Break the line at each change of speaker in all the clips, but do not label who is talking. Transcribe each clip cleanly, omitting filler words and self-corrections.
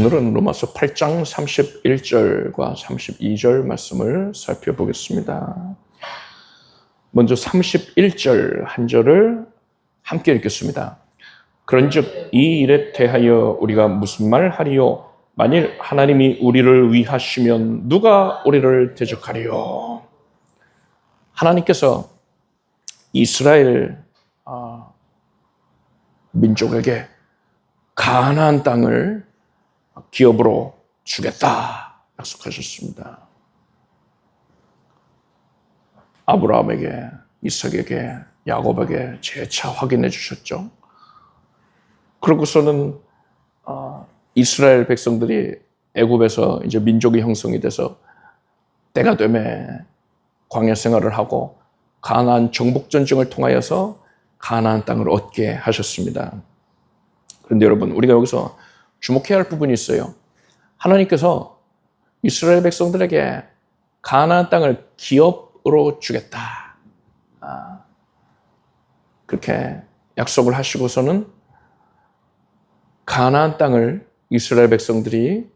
오늘은 로마서 8장 31절과 32절 말씀을 살펴보겠습니다. 먼저 31절 한 절을 함께 읽겠습니다. 그런즉 이 일에 대하여 우리가 무슨 말 하리요? 만일 하나님이 우리를 위하시면 누가 우리를 대적하리요? 하나님께서 이스라엘 민족에게 가나안 땅을 기업으로 주겠다 약속하셨습니다. 아브라함에게, 이삭에게, 야곱에게 재차 확인해 주셨죠. 그러고서는 이스라엘 백성들이 애굽에서 이제 민족이 형성이 돼서 때가 되매 광야 생활을 하고 가나안 정복 전쟁을 통하여서 가나안 땅을 얻게 하셨습니다. 그런데 여러분, 우리가 여기서 주목해야 할 부분이 있어요. 하나님께서 이스라엘 백성들에게 가나안 땅을 기업으로 주겠다. 그렇게 약속을 하시고서는 가나안 땅을 이스라엘 백성들이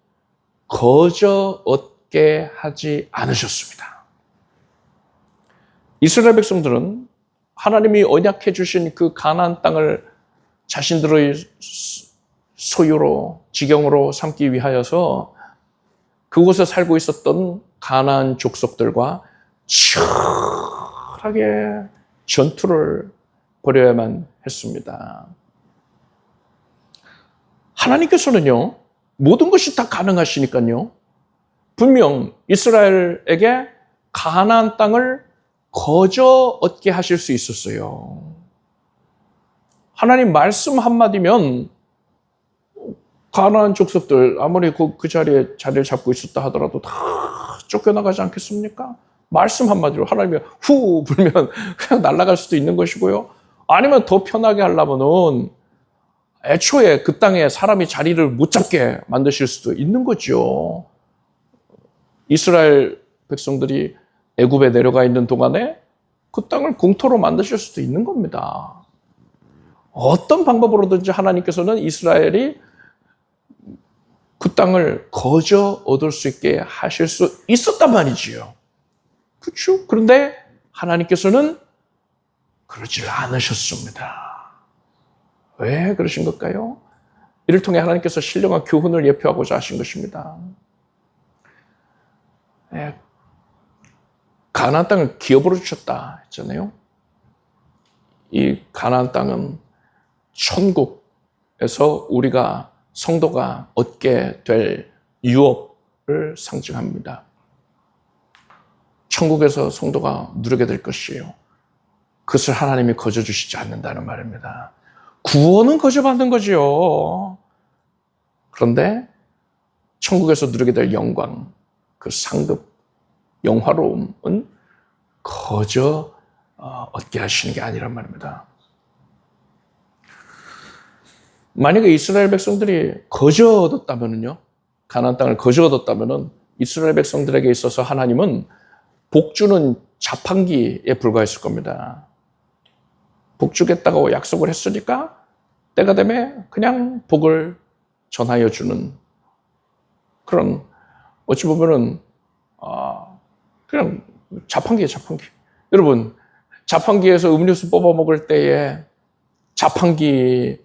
거저 얻게 하지 않으셨습니다. 이스라엘 백성들은 하나님이 언약해 주신 그 가나안 땅을 자신들의 소유로, 지경으로 삼기 위하여서 그곳에 살고 있었던 가나안 족속들과 치열하게 전투를 벌여야만 했습니다. 하나님께서는요, 모든 것이 다 가능하시니까요, 분명 이스라엘에게 가나안 땅을 거저 얻게 하실 수 있었어요. 하나님 말씀 한마디면 가나안 족속들 아무리 그 자리에 자리를 잡고 있었다 하더라도 다 쫓겨나가지 않겠습니까? 말씀 한마디로 하나님이 후 불면 그냥 날아갈 수도 있는 것이고요. 아니면 더 편하게 하려면은 애초에 그 땅에 사람이 자리를 못 잡게 만드실 수도 있는 거죠. 이스라엘 백성들이 애굽에 내려가 있는 동안에 그 땅을 공토로 만드실 수도 있는 겁니다. 어떤 방법으로든지 하나님께서는 이스라엘이 그 땅을 거저 얻을 수 있게 하실 수 있었단 말이지요. 그렇죠? 그런데 하나님께서는 그러지 않으셨습니다. 왜 그러신 걸까요? 이를 통해 하나님께서 신령한 교훈을 예표하고자 하신 것입니다. 가나안 땅을 기업으로 주셨다 했잖아요. 이 가나안 땅은 천국에서 우리가 성도가 얻게 될 유업을 상징합니다. 천국에서 성도가 누리게 될 것이에요. 그것을 하나님이 거저 주시지 않는다는 말입니다. 구원은 거저 받는 거지요. 그런데 천국에서 누리게 될 영광, 그 상급, 영화로움은 거저 얻게 하시는 게 아니란 말입니다. 만약에 이스라엘 백성들이 거저 얻었다면요, 가나안 땅을 거저 얻었다면은 이스라엘 백성들에게 있어서 하나님은 복 주는 자판기에 불과했을 겁니다. 복 주겠다고 약속을 했으니까 때가 되면 그냥 복을 전하여 주는 그런, 어찌 보면은 그냥 자판기예요, 자판기. 여러분, 자판기에서 음료수 뽑아 먹을 때에 자판기를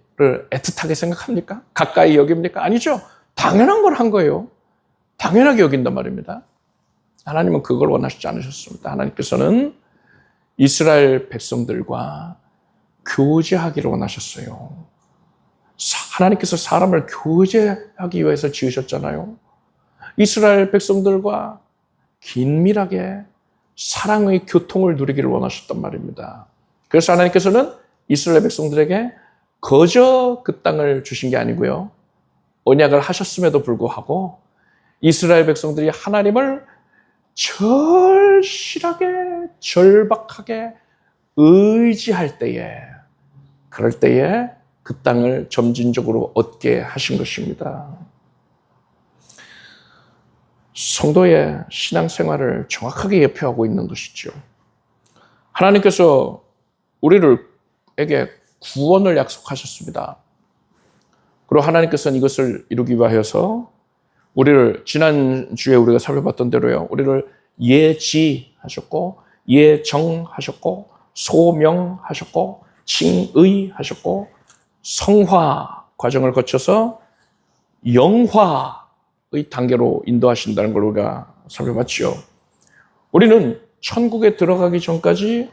애틋하게 생각합니까? 가까이 여깁니까? 아니죠. 당연한 걸 한 거예요. 당연하게 여긴단 말입니다. 하나님은 그걸 원하시지 않으셨습니다. 하나님께서는 이스라엘 백성들과 교제하기를 원하셨어요. 하나님께서 사람을 교제하기 위해서 지으셨잖아요. 이스라엘 백성들과 긴밀하게 사랑의 교통을 누리기를 원하셨단 말입니다. 그래서 하나님께서는 이스라엘 백성들에게 거저 그 땅을 주신 게 아니고요, 언약을 하셨음에도 불구하고 이스라엘 백성들이 하나님을 절실하게, 절박하게 의지할 때에, 그럴 때에 그 땅을 점진적으로 얻게 하신 것입니다. 성도의 신앙생활을 정확하게 예표하고 있는 것이죠. 하나님께서 우리에게 구원을 약속하셨습니다. 그리고 하나님께서는 이것을 이루기 위하여서 우리를 지난주에 우리가 살펴봤던 대로요. 우리를 예지하셨고 예정하셨고 소명하셨고 칭의하셨고 성화 과정을 거쳐서 영화의 단계로 인도하신다는 걸 우리가 살펴봤죠. 우리는 천국에 들어가기 전까지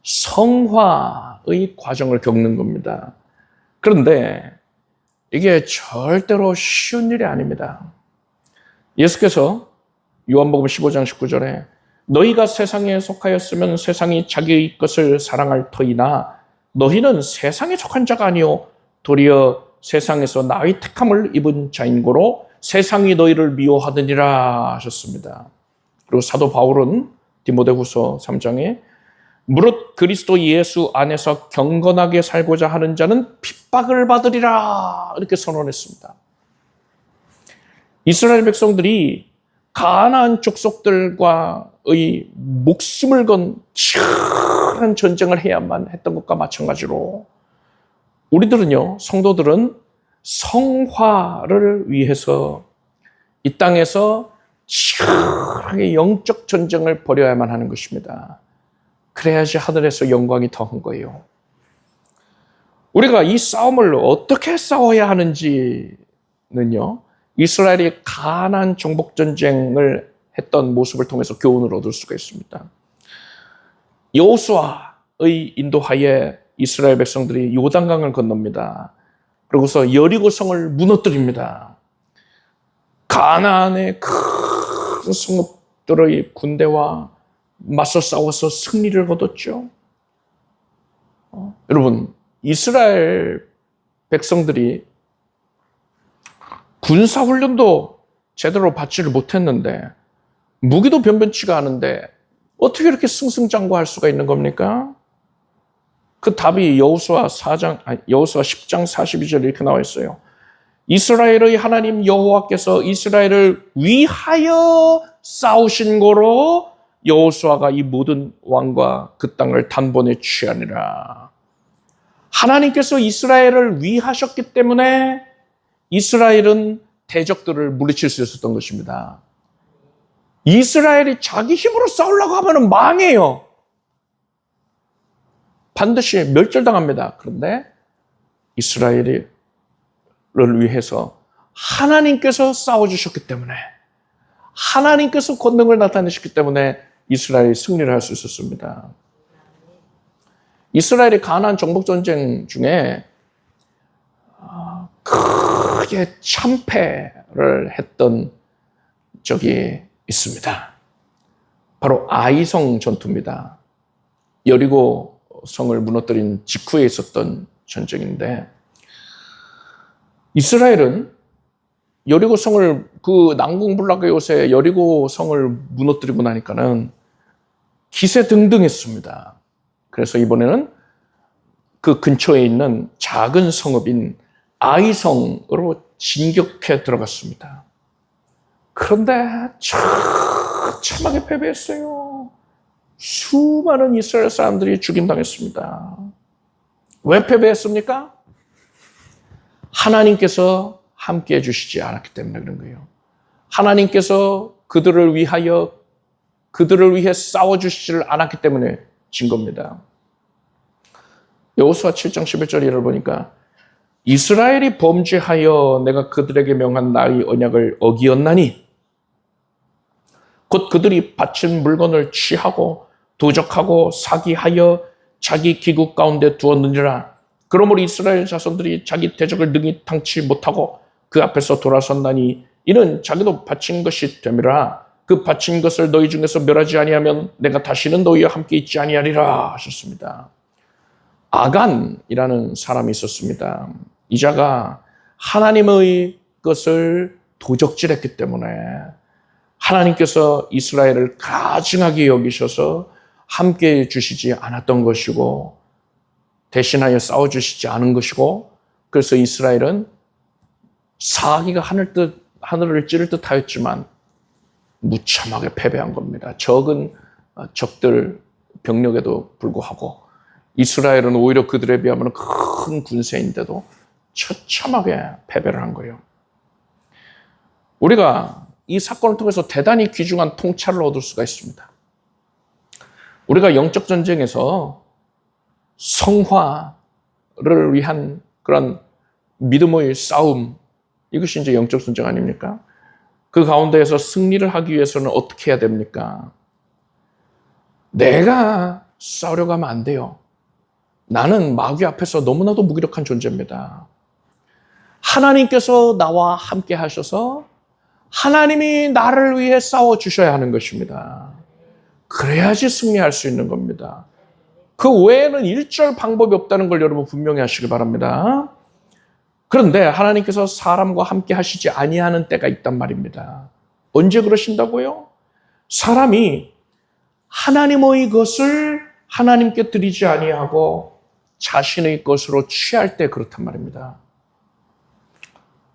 성화의 과정을 겪는 겁니다. 그런데 이게 절대로 쉬운 일이 아닙니다. 예수께서 요한복음 15장 19절에 너희가 세상에 속하였으면 세상이 자기의 것을 사랑할 터이나 너희는 세상에 속한 자가 아니요 도리어 세상에서 나의 택함을 입은 자인고로 세상이 너희를 미워하느니라 하셨습니다. 그리고 사도 바울은 디모데후서 3장에 무릇 그리스도 예수 안에서 경건하게 살고자 하는 자는 핍박을 받으리라 이렇게 선언했습니다. 이스라엘 백성들이 가나안 족속들과의 목숨을 건 치열한 전쟁을 해야만 했던 것과 마찬가지로 우리들은요, 성도들은 성화를 위해서 이 땅에서 치열하게 영적 전쟁을 벌여야만 하는 것입니다. 그래야지 하늘에서 영광이 더한 거예요. 우리가 이 싸움을 어떻게 싸워야 하는지는요, 이스라엘이 가나안 정복 전쟁을 했던 모습을 통해서 교훈을 얻을 수가 있습니다. 여호수아의 인도하에 이스라엘 백성들이 요단강을 건넙니다. 그러고서 여리고 성을 무너뜨립니다. 가나안의 큰 성읍들의 군대와 맞서 싸워서 승리를 거뒀죠. 여러분, 이스라엘 백성들이 군사훈련도 제대로 받지를 못했는데 무기도 변변치가 않은데 어떻게 이렇게 승승장구할 수가 있는 겁니까? 그 답이 여호수아 10장 42절에 이렇게 나와 있어요. 이스라엘의 하나님 여호와께서 이스라엘을 위하여 싸우신 거로 여호수아가 이 모든 왕과 그 땅을 단번에 취하니라. 하나님께서 이스라엘을 위하셨기 때문에 이스라엘은 대적들을 물리칠 수 있었던 것입니다. 이스라엘이 자기 힘으로 싸우려고 하면 망해요. 반드시 멸절당합니다. 그런데 이스라엘을 위해서 하나님께서 싸워주셨기 때문에 하나님께서 권능을 나타내셨기 때문에 이스라엘이 승리를 할 수 있었습니다. 이스라엘이 가나안 정복전쟁 중에 크게 참패를 했던 적이 있습니다. 바로 아이성 전투입니다. 여리고 성을 무너뜨린 직후에 있었던 전쟁인데 이스라엘은 여리고 성을 그 난공불락의 요새 여리고 성을 무너뜨리고 나니까는 기세등등했습니다. 그래서 이번에는 그 근처에 있는 작은 성읍인 아이성으로 진격해 들어갔습니다. 그런데 처참하게 패배했어요. 수많은 이스라엘 사람들이 죽임당했습니다. 왜 패배했습니까? 하나님께서 함께 해주시지 않았기 때문에 그런 거예요. 하나님께서 그들을 위해 싸워주시지를 않았기 때문에 진 겁니다. 여호수아 7장 11절을 보니까 이스라엘이 범죄하여 내가 그들에게 명한 나의 언약을 어기었나니 곧 그들이 바친 물건을 취하고 도적하고 사기하여 자기 기국 가운데 두었느니라. 그러므로 이스라엘 자손들이 자기 대적을 능히 당치 못하고 그 앞에서 돌아선다니 이는 자기도 바친 것이 됨이라. 그 바친 것을 너희 중에서 멸하지 아니하면 내가 다시는 너희와 함께 있지 아니하리라 하셨습니다. 아간이라는 사람이 있었습니다. 이 자가 하나님의 것을 도적질했기 때문에 하나님께서 이스라엘을 가증하게 여기셔서 함께 주시지 않았던 것이고 대신하여 싸워주시지 않은 것이고 그래서 이스라엘은 사기가 하늘을 찌를 듯 하였지만 무참하게 패배한 겁니다. 적은 적들 병력에도 불구하고 이스라엘은 오히려 그들에 비하면 큰 군세인데도 처참하게 패배를 한 거예요. 우리가 이 사건을 통해서 대단히 귀중한 통찰을 얻을 수가 있습니다. 우리가 영적 전쟁에서 성화를 위한 그런 믿음의 싸움, 이것이 이제 영적 전쟁 아닙니까? 그 가운데에서 승리를 하기 위해서는 어떻게 해야 됩니까? 내가 싸우려고 하면 안 돼요. 나는 마귀 앞에서 너무나도 무기력한 존재입니다. 하나님께서 나와 함께 하셔서 하나님이 나를 위해 싸워주셔야 하는 것입니다. 그래야지 승리할 수 있는 겁니다. 그 외에는 일절 방법이 없다는 걸 여러분 분명히 하시기 바랍니다. 그런데 하나님께서 사람과 함께 하시지 아니하는 때가 있단 말입니다. 언제 그러신다고요? 사람이 하나님의 것을 하나님께 드리지 아니하고 자신의 것으로 취할 때 그렇단 말입니다.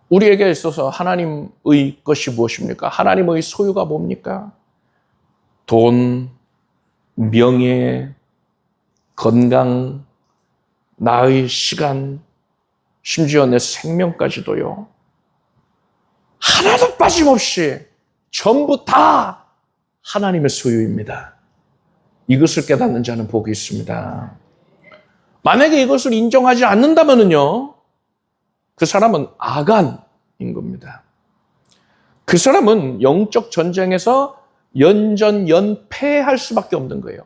우리에게 있어서 하나님의 것이 무엇입니까? 하나님의 소유가 뭡니까? 돈, 명예, 건강, 나의 시간, 심지어 내 생명까지도요. 하나도 빠짐없이 전부 다 하나님의 소유입니다. 이것을 깨닫는 자는 복이 있습니다. 만약에 이것을 인정하지 않는다면요, 그 사람은 아간인 겁니다. 그 사람은 영적 전쟁에서 연전연패할 수밖에 없는 거예요.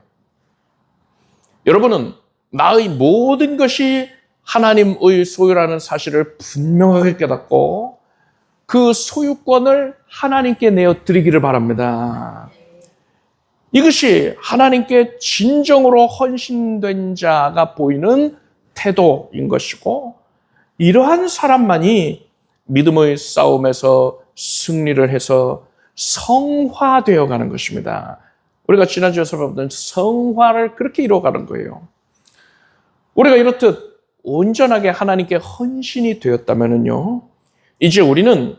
여러분은 나의 모든 것이 하나님의 소유라는 사실을 분명하게 깨닫고 그 소유권을 하나님께 내어드리기를 바랍니다. 이것이 하나님께 진정으로 헌신된 자가 보이는 태도인 것이고, 이러한 사람만이 믿음의 싸움에서 승리를 해서 성화되어 가는 것입니다. 우리가 지난주에 설명했던 성화를 그렇게 이루어가는 거예요. 우리가 이렇듯 온전하게 하나님께 헌신이 되었다면요, 이제 우리는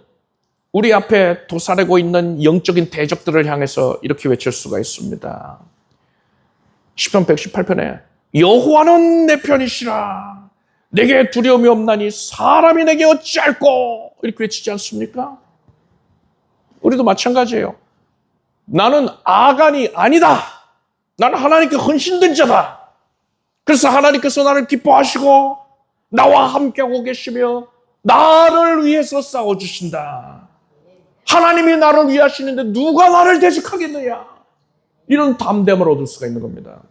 우리 앞에 도사리고 있는 영적인 대적들을 향해서 이렇게 외칠 수가 있습니다. 시편 118편에 여호와는 내 편이시라, 내게 두려움이 없나니 사람이 내게 어찌할꼬, 이렇게 외치지 않습니까? 우리도 마찬가지예요. 나는 아간이 아니다. 나는 하나님께 헌신된 자다. 그래서 하나님께서 나를 기뻐하시고 나와 함께하고 계시며 나를 위해서 싸워주신다. 하나님이 나를 위해 하시는데 누가 나를 대적하겠느냐. 이런 담대함을 얻을 수가 있는 겁니다.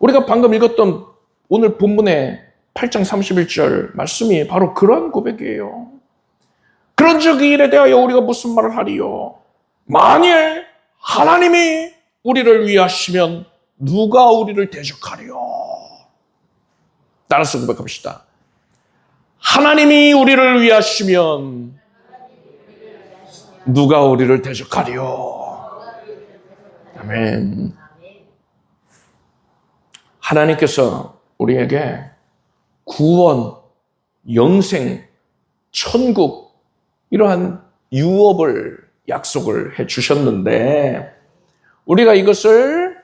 우리가 방금 읽었던 오늘 본문의 8장 31절 말씀이 바로 그런 고백이에요. 그런즉 이 일에 대하여 우리가 무슨 말을 하리요? 만일 하나님이 우리를 위하시면 누가 우리를 대적하리요? 따라서 고백합시다. 하나님이 우리를 위하시면 누가 우리를 대적하리요? 아멘. 하나님께서 우리에게 구원, 영생, 천국, 이러한 유업을 약속을 해 주셨는데, 우리가 이것을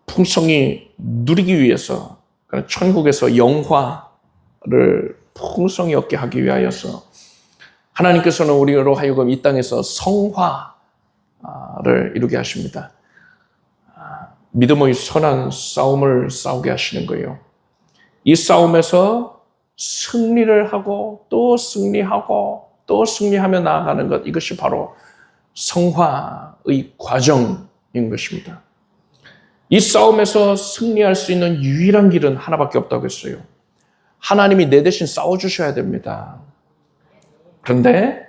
풍성히 누리기 위해서, 천국에서 영화를 풍성히 얻게 하기 위하여서 하나님께서는 우리로 하여금 이 땅에서 성화를 이루게 하십니다. 믿음의 선한 싸움을 싸우게 하시는 거예요. 이 싸움에서 승리를 하고 또 승리하고 또 승리하며 나아가는 것, 이것이 바로 성화의 과정인 것입니다. 이 싸움에서 승리할 수 있는 유일한 길은 하나밖에 없다고 했어요. 하나님이 내 대신 싸워주셔야 됩니다. 그런데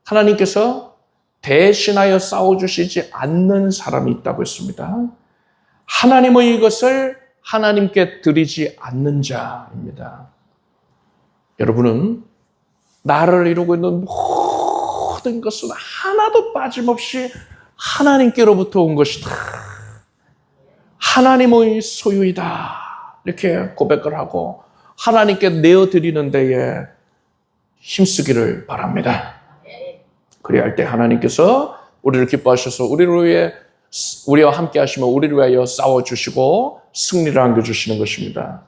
하나님께서 대신하여 싸워주시지 않는 사람이 있다고 했습니다. 하나님의 이것을 하나님께 드리지 않는 자입니다. 여러분은 나를 이루고 있는 모든 것은 하나도 빠짐없이 하나님께로부터 온 것이다. 하나님의 소유이다. 이렇게 고백을 하고 하나님께 내어드리는 데에 힘쓰기를 바랍니다. 그래야 할 때 하나님께서 우리를 기뻐하셔서 우리와 함께 하시며 우리를 위하여 싸워주시고 승리를 안겨주시는 것입니다.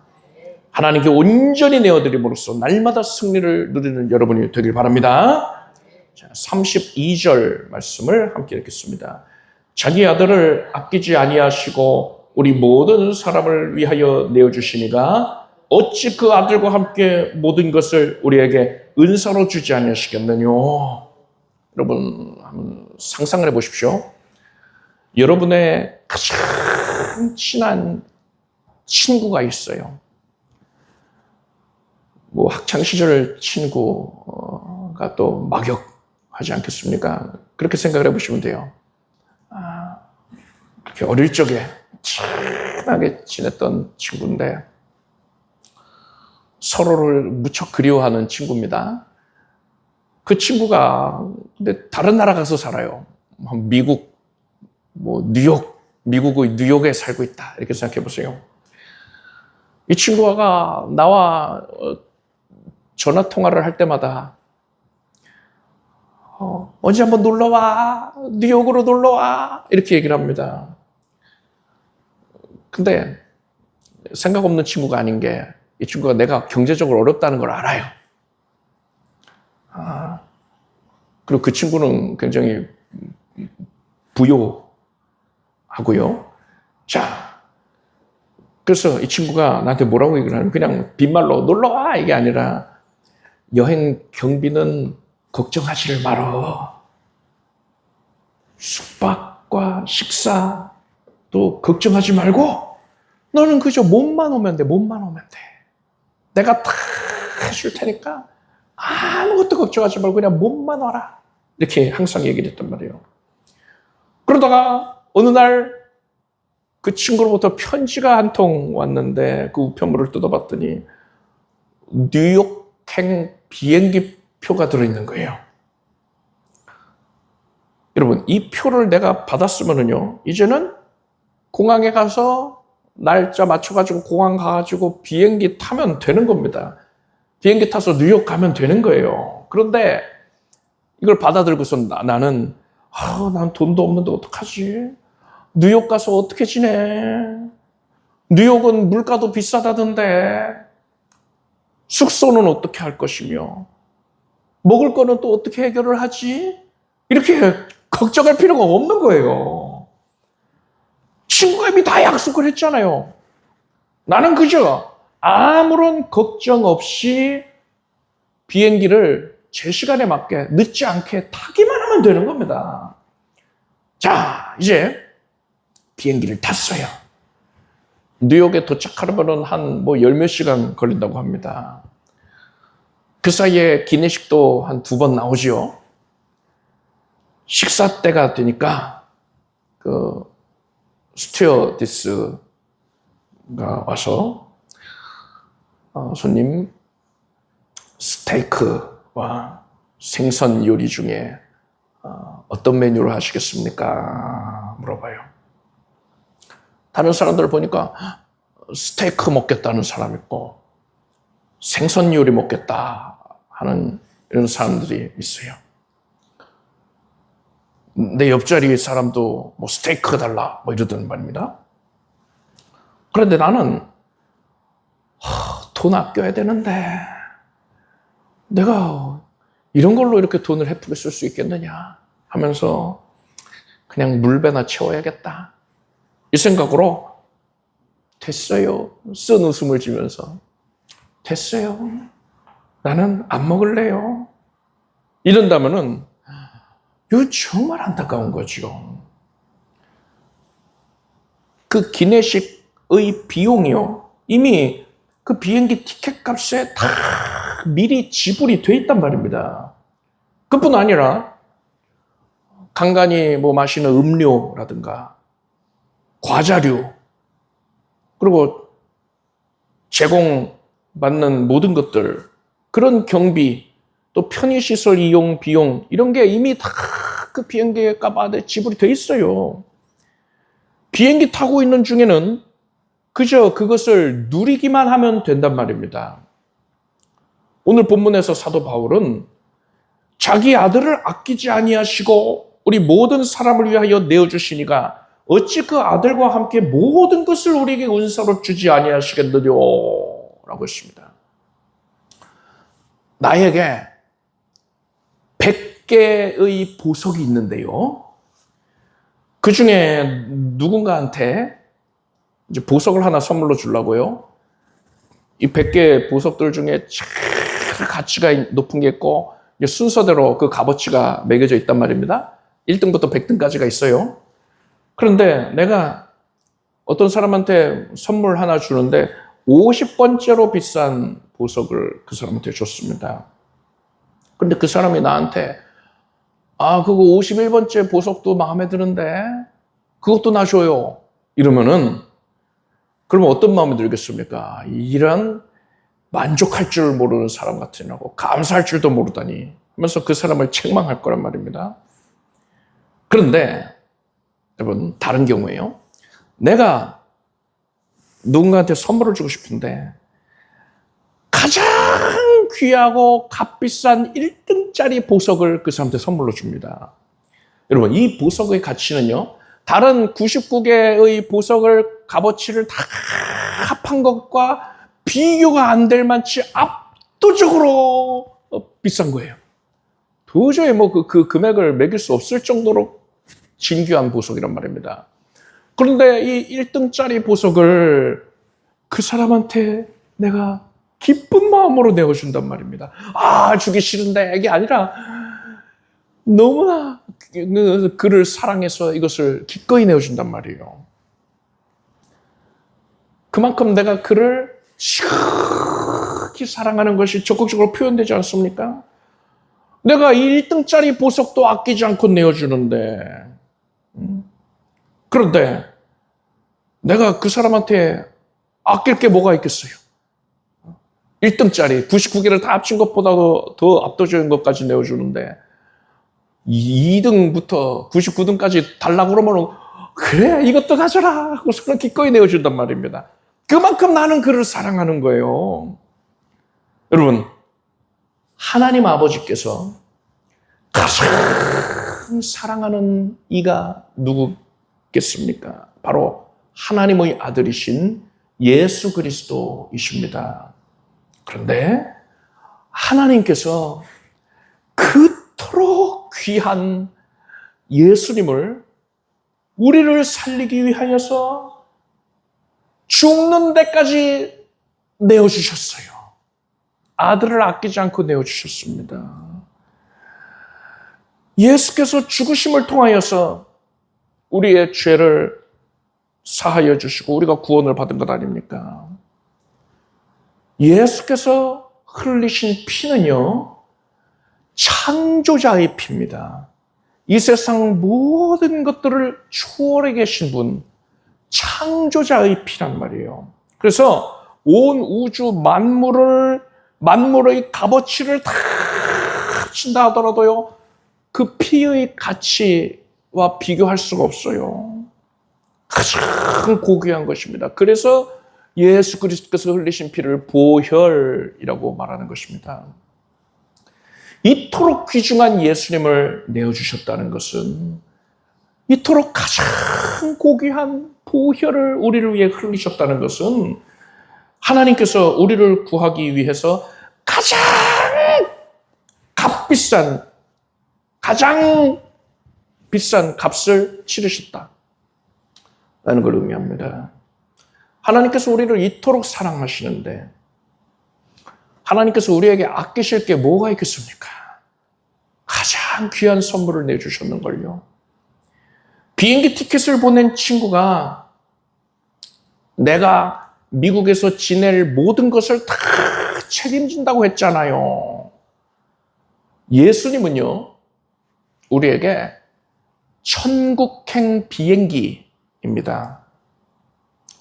하나님께 온전히 내어드림으로써 날마다 승리를 누리는 여러분이 되길 바랍니다. 자, 32절 말씀을 함께 읽겠습니다. 자기 아들을 아끼지 아니하시고 우리 모든 사람을 위하여 내어주시니가 어찌 그 아들과 함께 모든 것을 우리에게 은사로 주지 아니하시겠느뇨. 여러분 한번 상상을 해보십시오. 여러분의 가장 친한 친구가 있어요. 뭐 학창시절 친구가 또 막역하지 않겠습니까? 그렇게 생각을 해보시면 돼요. 그렇게 어릴 적에 친하게 지냈던 친구인데 서로를 무척 그리워하는 친구입니다. 그 친구가 근데 다른 나라 가서 살아요. 미국, 뭐 뉴욕, 미국의 뉴욕에 살고 있다 이렇게 생각해 보세요. 이 친구가 나와 전화 통화를 할 때마다 언제 한번 놀러와, 뉴욕으로 놀러와 이렇게 얘기를 합니다. 근데 생각 없는 친구가 아닌 게 이 친구가 내가 경제적으로 어렵다는 걸 알아요. 그리고 그 친구는 굉장히 부유하고요. 자, 그래서 이 친구가 나한테 뭐라고 얘기를 하냐면 그냥 빈말로 놀러와 이게 아니라 여행 경비는 걱정하지를 말어. 숙박과 식사도 걱정하지 말고 너는 그저 몸만 오면 돼. 몸만 오면 돼. 내가 다 해줄 테니까 아무것도 걱정하지 말고 그냥 몸만 와라. 이렇게 항상 얘기를 했단 말이에요. 그러다가 어느 날 그 친구로부터 편지가 한 통 왔는데 그 우편물을 뜯어봤더니 뉴욕행 비행기 표가 들어있는 거예요. 여러분, 이 표를 내가 받았으면은요, 이제는 공항에 가서 날짜 맞춰가지고 공항 가가지고 비행기 타면 되는 겁니다. 비행기 타서 뉴욕 가면 되는 거예요. 그런데 이걸 받아들고서 나는 난 돈도 없는데 어떡하지? 뉴욕 가서 어떻게 지내? 뉴욕은 물가도 비싸다던데 숙소는 어떻게 할 것이며 먹을 거는 또 어떻게 해결을 하지? 이렇게 걱정할 필요가 없는 거예요. 친구가 이미 다 약속을 했잖아요. 나는 그저 아무런 걱정 없이 비행기를 제 시간에 맞게 늦지 않게 타기만 하면 되는 겁니다. 자, 이제 비행기를 탔어요. 뉴욕에 도착하려면 한 열 몇 시간 걸린다고 합니다. 그 사이에 기내식도 한 2번 나오지요. 식사 때가 되니까 그 스튜어디스가 와서 손님 스테이크와 생선 요리 중에 어떤 메뉴를 하시겠습니까? 물어봐요. 다른 사람들 보니까 스테이크 먹겠다는 사람 있고 생선 요리 먹겠다 하는 이런 사람들이 있어요. 내 옆자리 사람도 뭐 스테이크 달라 뭐 이러던 말입니다. 그런데 나는 돈 아껴야 되는데 내가 이런 걸로 이렇게 돈을 헤프게 쓸 수 있겠느냐 하면서 그냥 물배나 채워야겠다. 이 생각으로 됐어요. 쓴 웃음을 지면서 됐어요. 나는 안 먹을래요. 이런다면은 이거 정말 안타까운 거죠. 그 기내식의 비용이요. 이미 그 비행기 티켓 값에 다 미리 지불이 돼 있단 말입니다. 그뿐 아니라 간간히 뭐 마시는 음료라든가 과자류 그리고 제공받는 모든 것들 그런 경비 또 편의시설 이용 비용 이런 게 이미 다 그 비행기 값 안에 지불이 돼 있어요. 비행기 타고 있는 중에는 그저 그것을 누리기만 하면 된단 말입니다. 오늘 본문에서 사도 바울은 자기 아들을 아끼지 아니하시고 우리 모든 사람을 위하여 내어주시니가 어찌 그 아들과 함께 모든 것을 우리에게 은사로 주지 아니하시겠느냐 라고 했습니다. 나에게 100개의 보석이 있는데요. 그 중에 누군가한테 이제 보석을 하나 선물로 주려고요. 이 100개 보석들 중에 가치가 높은 게 있고 순서대로 그 값어치가 매겨져 있단 말입니다. 1등부터 100등까지가 있어요. 그런데 내가 어떤 사람한테 선물 하나 주는데 50번째로 비싼 보석을 그 사람한테 줬습니다. 그런데 그 사람이 나한테 그거 51번째 보석도 마음에 드는데 그것도 나 줘요. 이러면은 그러면 어떤 마음이 들겠습니까? 이런 만족할 줄 모르는 사람 같으냐고, 감사할 줄도 모르다니 하면서 그 사람을 책망할 거란 말입니다. 그런데 여러분, 다른 경우에요. 내가 누군가한테 선물을 주고 싶은데 가장 귀하고 값비싼 1등짜리 보석을 그 사람한테 선물로 줍니다. 여러분, 이 보석의 가치는요, 다른 99개의 보석을 값어치를 다 합한 것과 비교가 안 될 만치 압도적으로 비싼 거예요. 도저히 그 금액을 매길 수 없을 정도로 진귀한 보석이란 말입니다. 그런데 이 1등짜리 보석을 그 사람한테 내가 기쁜 마음으로 내어준단 말입니다. 주기 싫은데 이게 아니라 너무나 그를 사랑해서 이것을 기꺼이 내어준단 말이에요. 그만큼 내가 그를 시크히 사랑하는 것이 적극적으로 표현되지 않습니까? 내가 1등짜리 보석도 아끼지 않고 내어주는데, 그런데 내가 그 사람한테 아낄 게 뭐가 있겠어요? 1등짜리 99개를 다 합친 것보다도 더 압도적인 것까지 내어주는데 2등부터 99등까지 달라고 그러면 그래 이것도 가져라 하고 서로 기꺼이 내어준단 말입니다. 그만큼 나는 그를 사랑하는 거예요. 여러분, 하나님 아버지께서 가장 사랑하는 이가 누구겠습니까? 바로 하나님의 아들이신 예수 그리스도이십니다. 그런데 하나님께서 그토록 귀한 예수님을 우리를 살리기 위하여서 죽는 데까지 내어주셨어요. 아들을 아끼지 않고 내어주셨습니다. 예수께서 죽으심을 통하여서 우리의 죄를 사하여 주시고 우리가 구원을 받은 것 아닙니까? 예수께서 흘리신 피는요, 창조자의 피입니다. 이 세상 모든 것들을 초월해 계신 분, 창조자의 피란 말이에요. 그래서 온 우주 만물의 값어치를 다 합친다 하더라도요, 그 피의 가치와 비교할 수가 없어요. 가장 고귀한 것입니다. 그래서 예수 그리스도께서 흘리신 피를 보혈이라고 말하는 것입니다. 이토록 귀중한 예수님을 내어주셨다는 것은 이토록 가장 고귀한 보혈을 우리를 위해 흘리셨다는 것은 하나님께서 우리를 구하기 위해서 가장 비싼 값을 치르셨다라는 걸 의미합니다. 하나님께서 우리를 이토록 사랑하시는데 하나님께서 우리에게 아끼실 게 뭐가 있겠습니까? 가장 귀한 선물을 내주셨는걸요. 비행기 티켓을 보낸 친구가 내가 미국에서 지낼 모든 것을 다 책임진다고 했잖아요. 예수님은요, 우리에게 천국행 비행기입니다.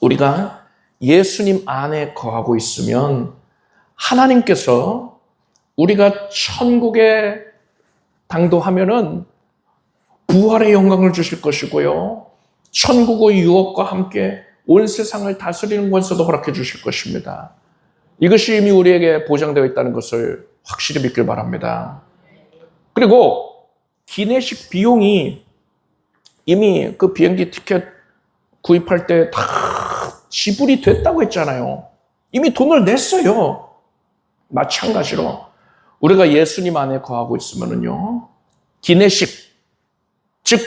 우리가 예수님 안에 거하고 있으면 하나님께서 우리가 천국에 당도하면은 부활의 영광을 주실 것이고요. 천국의 유업과 함께 온 세상을 다스리는 권세도 허락해 주실 것입니다. 이것이 이미 우리에게 보장되어 있다는 것을 확실히 믿길 바랍니다. 그리고 기내식 비용이 이미 그 비행기 티켓 구입할 때 다 지불이 됐다고 했잖아요. 이미 돈을 냈어요. 마찬가지로 우리가 예수님 안에 거하고 있으면요, 기내식, 즉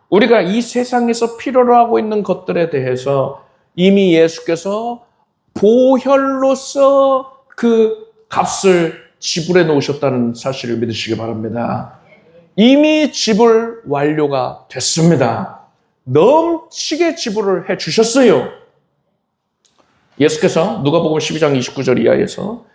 우리가 이 세상에서 필요로 하고 있는 것들에 대해서 이미 예수께서 보혈로서 그 값을 지불해 놓으셨다는 사실을 믿으시기 바랍니다. 이미 지불 완료가 됐습니다. 넘치게 지불을 해 주셨어요. 예수께서 누가복음 12장 29절 이하에서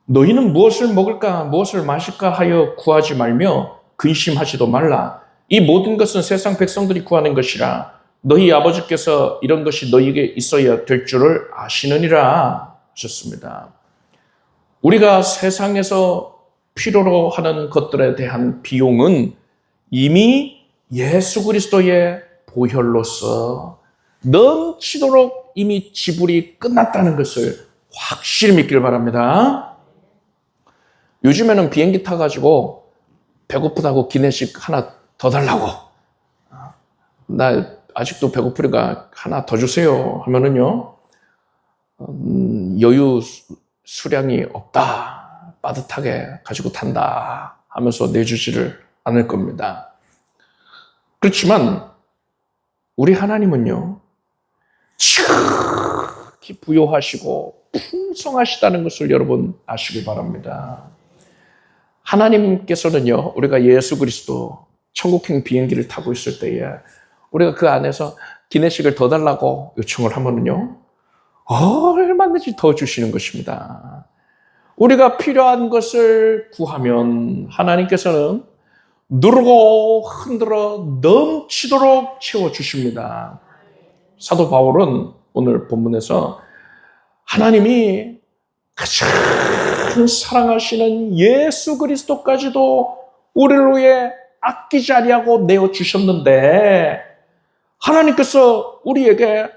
너희는 무엇을 먹을까 무엇을 마실까 하여 구하지 말며 근심하지도 말라. 이 모든 것은 세상 백성들이 구하는 것이라. 너희 아버지께서 이런 것이 너희에게 있어야 될 줄을 아시느니라 하셨습니다. 우리가 세상에서 필요로 하는 것들에 대한 비용은 이미 예수 그리스도의 보혈로서 넘치도록 이미 지불이 끝났다는 것을 확실히 믿길 바랍니다. 요즘에는 비행기 타가지고 배고프다고 기내식 하나 더 달라고, 나 아직도 배고프니까 하나 더 주세요 하면은요, 여유 수량이 없다, 빠듯하게 가지고 탄다 하면서 내주지를 않을 겁니다. 그렇지만 우리 하나님은요, 지극히 부요하시고 풍성하시다는 것을 여러분 아시기 바랍니다. 하나님께서는요, 우리가 예수 그리스도 천국행 비행기를 타고 있을 때에 우리가 그 안에서 기내식을 더 달라고 요청을 하면은요, 얼마든지 더 주시는 것입니다. 우리가 필요한 것을 구하면 하나님께서는 누르고 흔들어 넘치도록 채워주십니다. 사도 바울은 오늘 본문에서 하나님이 가장 사랑하시는 예수 그리스도까지도 우리를 위해 아끼지 아니하고 내어주셨는데 하나님께서 우리에게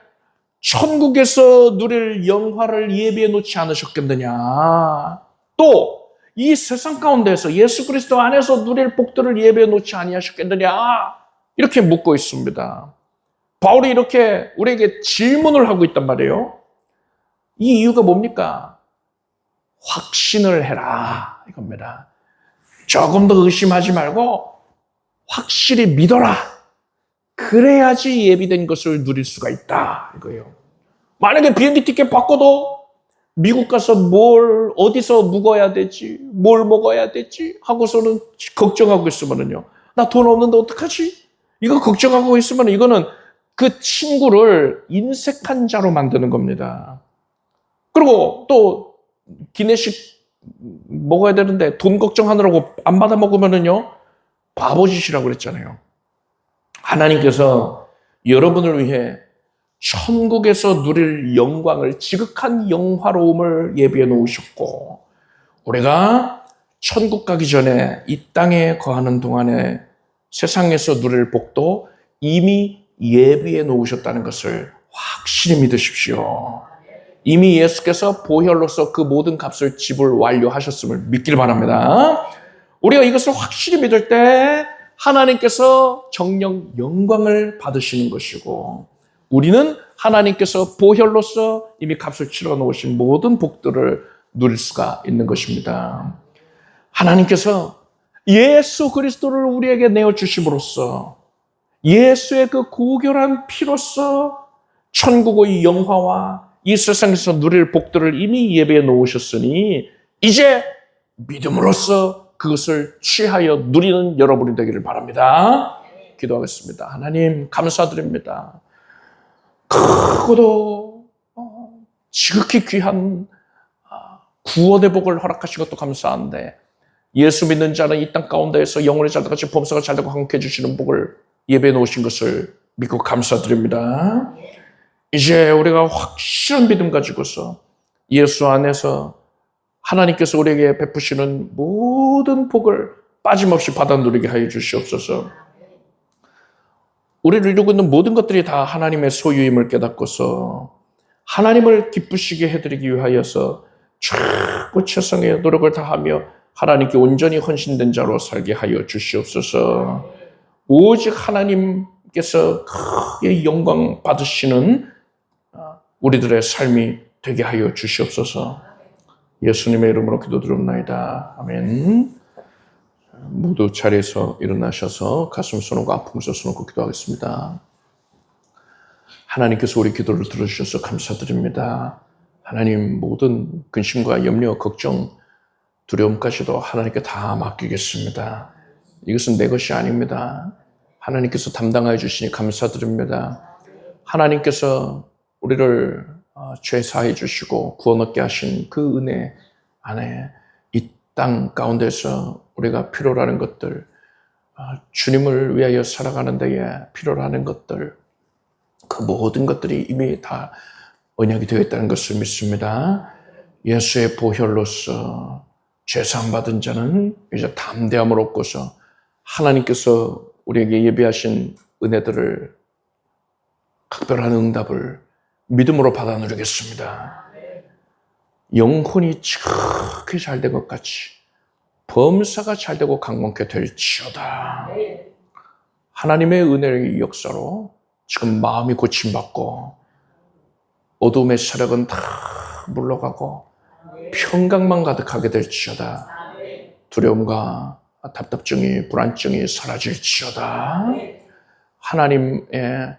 천국에서 누릴 영화를 예비해 놓지 않으셨겠느냐, 또 이 세상 가운데서 예수 그리스도 안에서 누릴 복들을 예비해 놓지 아니하셨겠느냐, 이렇게 묻고 있습니다. 바울이 이렇게 우리에게 질문을 하고 있단 말이에요. 이 이유가 뭡니까? 확신을 해라 이겁니다. 조금 더 의심하지 말고 확실히 믿어라. 그래야지 예비된 것을 누릴 수가 있다 이거예요. 만약에 비행기 티켓 바꿔도 미국 가서 어디서 묵어야 되지, 뭘 먹어야 되지 하고서는 걱정하고 있으면요, 나 돈 없는데 어떡하지? 이거 걱정하고 있으면 이거는 그 친구를 인색한 자로 만드는 겁니다. 그리고 또 기내식 먹어야 되는데 돈 걱정하느라고 안 받아 먹으면요, 바보짓이라고 그랬잖아요. 하나님께서 여러분을 위해 천국에서 누릴 영광을, 지극한 영화로움을 예비해 놓으셨고, 우리가 천국 가기 전에 이 땅에 거하는 동안에 세상에서 누릴 복도 이미 예비해 놓으셨다는 것을 확실히 믿으십시오. 이미 예수께서 보혈로서 그 모든 값을 지불 완료하셨음을 믿길 바랍니다. 우리가 이것을 확실히 믿을 때 하나님께서 정령 영광을 받으시는 것이고, 우리는 하나님께서 보혈로서 이미 값을 치러 놓으신 모든 복들을 누릴 수가 있는 것입니다. 하나님께서 예수 그리스도를 우리에게 내어주심으로써 예수의 그 고결한 피로써 천국의 영화와 이 세상에서 누릴 복들을 이미 예배해 놓으셨으니 이제 믿음으로써 그것을 취하여 누리는 여러분이 되기를 바랍니다. 기도하겠습니다. 하나님 감사드립니다. 크고도 지극히 귀한 구원의 복을 허락하신 것도 감사한데, 예수 믿는 자는 이 땅 가운데에서 영혼이 잘 되고 범사가 잘 되고 함께 해주시는 복을 예배해 놓으신 것을 믿고 감사드립니다. 이제 우리가 확실한 믿음 가지고서 예수 안에서 하나님께서 우리에게 베푸시는 모든 복을 빠짐없이 받아 누리게 하여 주시옵소서. 우리를 이루고 있는 모든 것들이 다 하나님의 소유임을 깨닫고서 하나님을 기쁘시게 해드리기 위하여서 최고 최선의 노력을 다하며 하나님께 온전히 헌신된 자로 살게 하여 주시옵소서. 오직 하나님께서 크게 영광 받으시는 우리들의 삶이 되게 하여 주시옵소서. 예수님의 이름으로 기도드립나이다. 아멘. 모두 자리에서 일어나셔서 가슴 손놓고 아픔을 써놓고 기도하겠습니다. 하나님께서 우리 기도를 들어주셔서 감사드립니다. 하나님, 모든 근심과 염려, 걱정, 두려움까지도 하나님께 다 맡기겠습니다. 이것은 내 것이 아닙니다. 하나님께서 담당하여 주시니 감사드립니다. 하나님께서 우리를 죄 사해 주시고 구원 얻게 하신 그 은혜 안에 이 땅 가운데서 우리가 필요로 하는 것들, 주님을 위하여 살아가는 데에 필요로 하는 것들, 그 모든 것들이 이미 다 언약이 되어 있다는 것을 믿습니다. 예수의 보혈로서 죄사함 받은 자는 이제 담대함을 얻고서 하나님께서 우리에게 예비하신 은혜들을, 각별한 응답을 믿음으로 받아 누리겠습니다. 영혼이 지극히 잘된 것 같이 범사가 잘되고 강건케 될지어다. 하나님의 은혜의 역사로 지금 마음이 고침받고 어둠의 세력은 다 물러가고 평강만 가득하게 될지어다. 두려움과 답답증이, 불안증이 사라질지어다. 하나님의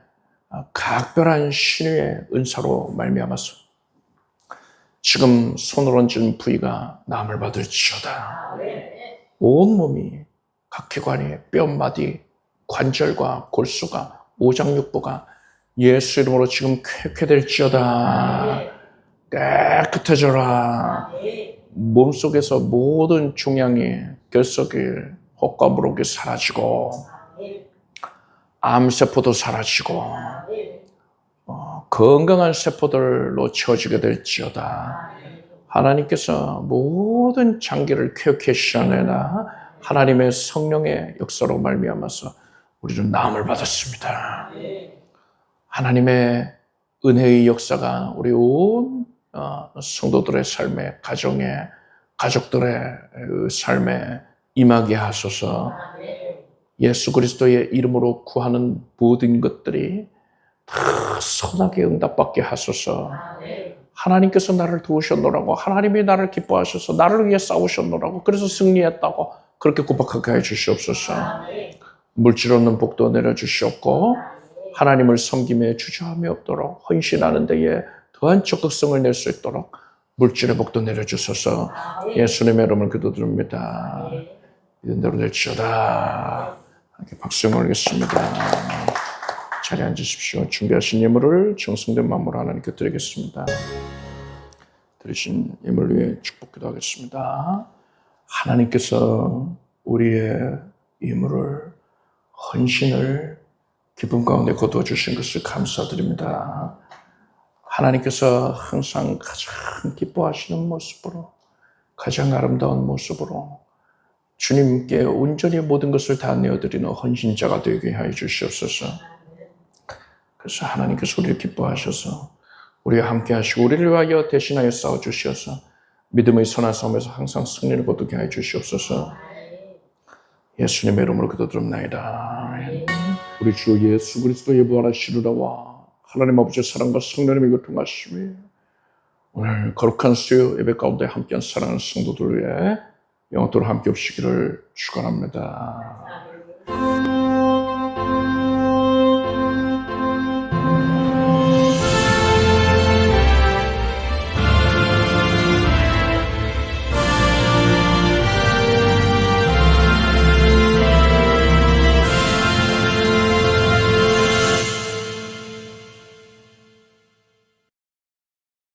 각별한 신의 은사로 말미암아서 지금 손을 얹은 부위가 나음을 받을지어다. 온몸이, 각 기관이, 뼈마디, 관절과 골수가, 오장육부가 예수 이름으로 지금 쾌쾌될지어다. 깨끗해져라. 몸속에서 모든 종양이, 결석이, 혹과 무록이 사라지고 암세포도 사라지고 건강한 세포들로 채워지게 될지어다. 하나님께서 모든 장기를 쾌쾌 씻어내나 하나님의 성령의 역사로 말미암아서 우리는 나음을 받았습니다. 하나님의 은혜의 역사가 우리 온 성도들의 삶에, 가정에, 가족들의 삶에 임하게 하소서. 예수 그리스도의 이름으로 구하는 모든 것들이 다 선하게 응답받게 하소서. 하나님께서 나를 도우셨노라고, 하나님이 나를 기뻐하셔서 나를 위해 싸우셨노라고, 그래서 승리했다고 그렇게 고백하게 해주시옵소서. 물질 없는 복도 내려주시옵고 하나님을 섬김에 주저함이 없도록 헌신하는 데에 더한 적극성을 낼 수 있도록 물질의 복도 내려주소서. 예수님의 이름을 기도드립니다. 이런 대로 될지어다. 이렇게 박수 올리겠습니다. 자리에 앉으십시오. 준비하신 예물을 정성된 마음으로 하나님께 드리겠습니다. 드리신 예물 위에 축복 기도하겠습니다. 하나님께서 우리의 예물을, 헌신을 기쁨 가운데 거두어 주신 것을 감사드립니다. 하나님께서 항상 가장 기뻐하시는 모습으로, 가장 아름다운 모습으로 주님께 온전히 모든 것을 다 내어드리는 헌신자가 되게 하여 주시옵소서. 그래서 하나님께서 우리를 기뻐하셔서 우리와 함께 하시고 우리를 위하여 대신하여 싸워주셔서 믿음의 선한 싸움에서 항상 승리를 거두게 하여 주시옵소서. 예수님의 이름으로 기도드립나이다. 우리 주 예수 그리스도의 부활하신 이르와 하나님 아버지의 사랑과 성령님의 교통하심이 오늘 거룩한 수요 예배 가운데 함께한 사랑하는 성도들 위해 영원토록 함께 없시기를 축원합니다.